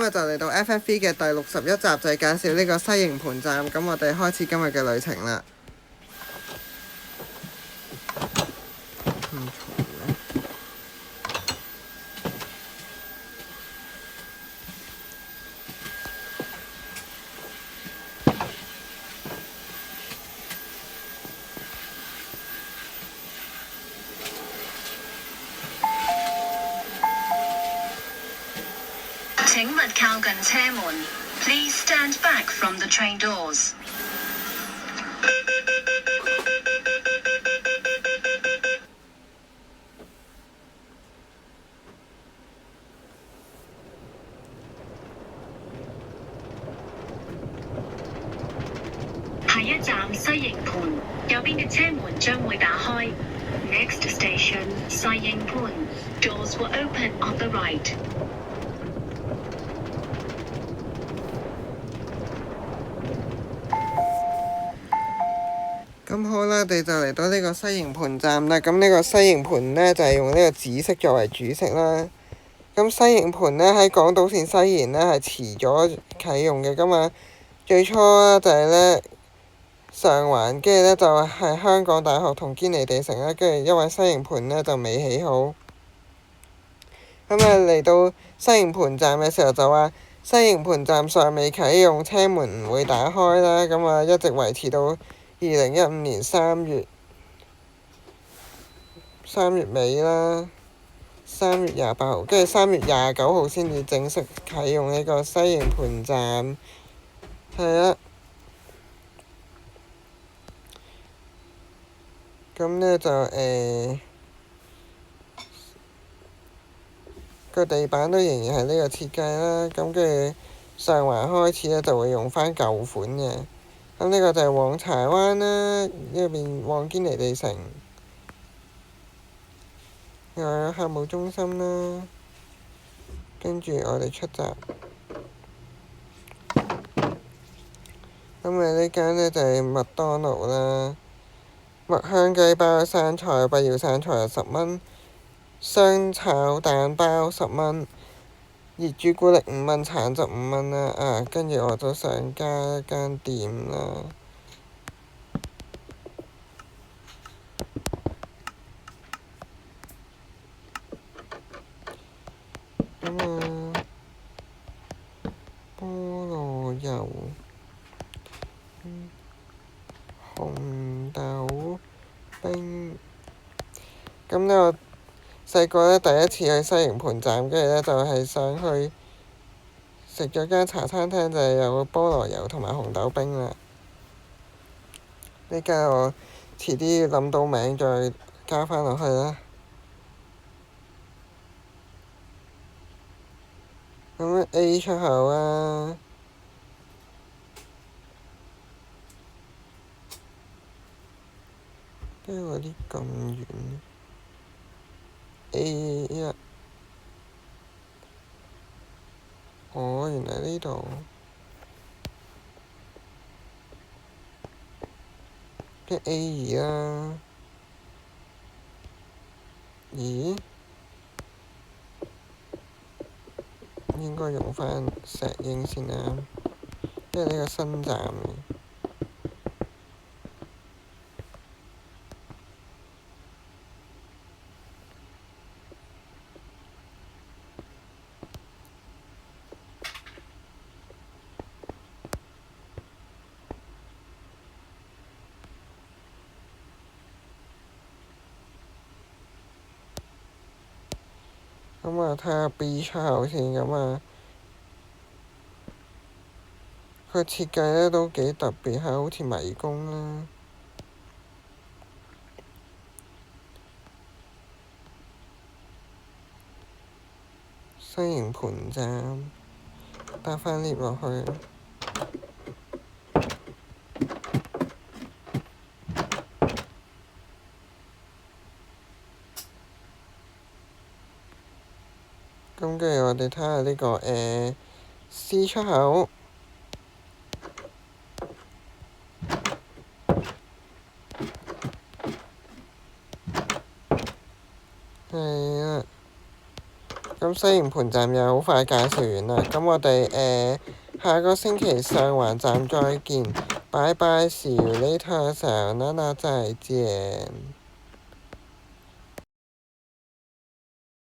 日就嚟到 FFV 嘅第61集，就係介紹呢個西營盤站。咁我哋開始今日嘅旅程啦。請勿靠近車門。Please stand back from the train doors. 下一站西營盤，右邊嘅車門將會打開。Next station 西營盤 Doors will open on the right. 咁好啦，我哋就嚟到呢個西營盤站啦。咁呢個西營盤呢，就係用呢個紫色作為主色啦。咁西營盤呢，喺港島線西延呢，係遲咗啟用嘅。咁啊，最初呢，就係呢上環，跟住呢，就係香港大學同堅尼地城啦。跟住因為西營盤呢，就未起好，咁啊嚟到西營盤站嘅時候就話西營盤站尚未啟用，車門唔會打開啦。咁啊一直維持到2015年3月尾啦，3月28號，跟住3月29號先至正式啟用呢個西營盤站。係啊，咁呢就個地板都仍然係呢個設計啦。咁跟住上環開始呢，就會用返舊款嘅。咁呢個就係往柴灣啦，呢邊往堅尼地城，又有客務中心啦。跟住我哋出閘。咁呢間呢就係麥當勞啦，麥香雞包生菜不要生菜10蚊，雙炒蛋包10蚊，熱朱古力5蚊，橙汁5蚊啦。跟住我就想加一間店啦。菠蘿油、紅豆冰。咁呢，我細個呢，第一次去西營盤站，跟住呢，就係想去食咗間茶餐廳，就係有個菠蘿油同埋紅豆冰啦。呢間我遲啲諗到名再加返落去啦。咁 A 出口啊，點解嗰啲咁遠？A1，哦，原來呢度。跟 A2啦。咦？應該用返石英先啦，因為呢個新站嘅。咁啊，睇下 B 出口先。咁啊，佢設計呢都幾特別，係好似迷宮啦。西營盤站，搭返 lift 落去。咁跟住我哋睇下呢個C 出口。係啊。咁咁西營盤站又好快介紹完啦。咁我哋下個星期上環站再見，拜拜，see you later，小娜娜再見。